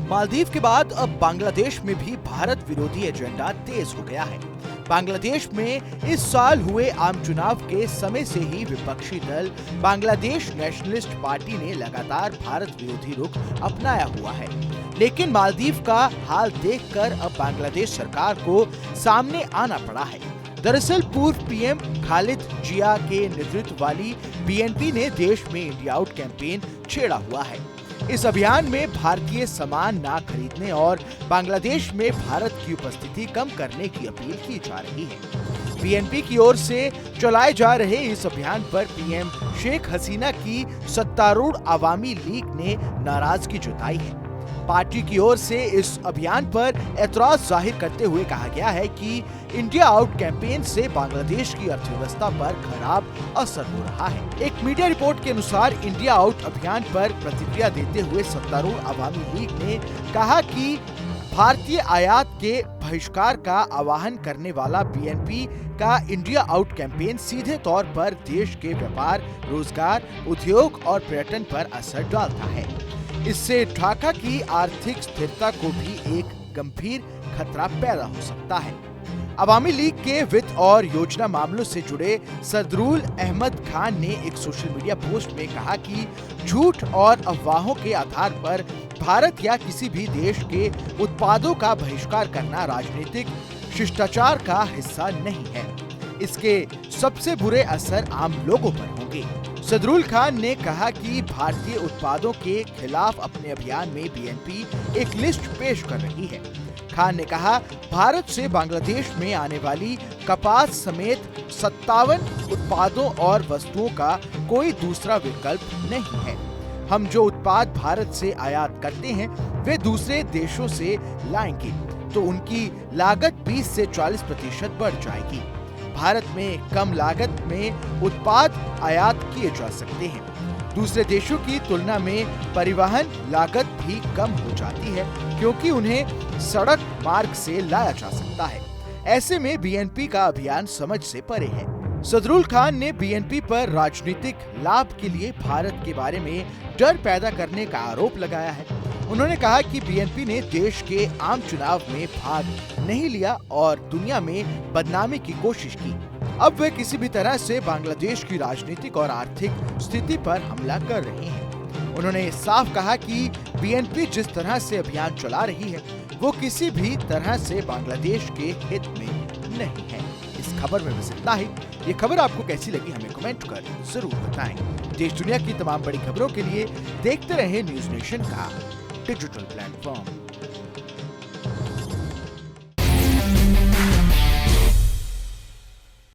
मालदीव के बाद अब बांग्लादेश में भी भारत विरोधी एजेंडा तेज हो गया है। बांग्लादेश में इस साल हुए आम चुनाव के समय से ही विपक्षी दल बांग्लादेश नेशनलिस्ट पार्टी ने लगातार भारत विरोधी रुख अपनाया हुआ है। लेकिन मालदीव का हाल देखकर अब बांग्लादेश सरकार को सामने आना पड़ा है। दरअसल पूर्व पीएम खालिद जिया के नेतृत्व वाली बीएनपी ने देश में इंडिया आउट कैंपेन छेड़ा हुआ है। इस अभियान में भारतीय सामान ना खरीदने और बांग्लादेश में भारत की उपस्थिति कम करने की अपील की जा रही है। बीएनपी की ओर से चलाए जा रहे इस अभियान पर पीएम शेख हसीना की सत्तारूढ़ अवामी लीग ने नाराजगी जताई है। पार्टी की ओर से इस अभियान पर एतराज जाहिर करते हुए कहा गया है कि इंडिया आउट कैंपेन से बांग्लादेश की अर्थव्यवस्था पर खराब असर हो रहा है। एक मीडिया रिपोर्ट के अनुसार इंडिया आउट अभियान पर प्रतिक्रिया देते हुए सत्तारूढ़ अवामी लीग ने कहा कि भारतीय आयात के बहिष्कार का आह्वान करने वाला बीएनपी का इंडिया आउट कैंपेन सीधे तौर पर देश के व्यापार, रोजगार, उद्योग और पर्यटन पर असर डालता है। इससे ढाका की आर्थिक स्थिरता को भी एक गंभीर खतरा पैदा हो सकता है। अवामी लीग के वित्त और योजना मामलों से जुड़े सदरुल अहमद खान ने एक सोशल मीडिया पोस्ट में कहा कि झूठ और अफवाहों के आधार पर भारत या किसी भी देश के उत्पादों का बहिष्कार करना राजनीतिक शिष्टाचार का हिस्सा नहीं है। इसके सबसे बुरे असर आम लोगों पर होंगे। सदरुल खान ने कहा कि भारतीय उत्पादों के खिलाफ अपने अभियान में बीएनपी एक लिस्ट पेश कर रही है। खान ने कहा, भारत से बांग्लादेश में आने वाली कपास समेत 57 उत्पादों और वस्तुओं का कोई दूसरा विकल्प नहीं है। हम जो उत्पाद भारत से आयात करते हैं वे दूसरे देशों से लाएंगे तो उनकी लागत 20 से 40% बढ़ जाएगी। भारत में कम लागत में उत्पाद आयात किए जा सकते हैं। दूसरे देशों की तुलना में परिवहन लागत भी कम हो जाती है क्योंकि उन्हें सड़क मार्ग से लाया जा सकता है। ऐसे में बीएनपी का अभियान समझ से परे है। सदरुल खान ने बीएनपी पर राजनीतिक लाभ के लिए भारत के बारे में डर पैदा करने का आरोप लगाया है। उन्होंने कहा कि बीएनपी ने देश के आम चुनाव में भाग नहीं लिया और दुनिया में बदनामी की कोशिश की। अब वे किसी भी तरह से बांग्लादेश की राजनीतिक और आर्थिक स्थिति पर हमला कर रहे हैं। उन्होंने साफ कहा कि बीएनपी जिस तरह से अभियान चला रही है वो किसी भी तरह से बांग्लादेश के हित में नहीं है। इस खबर में बस इतना ही। ये खबर आपको कैसी लगी हमें कमेंट कर जरूर बताएं। देश दुनिया की तमाम बड़ी खबरों के लिए देखते रहें न्यूज़ नेशन का डिजिटल प्लेटफॉर्म।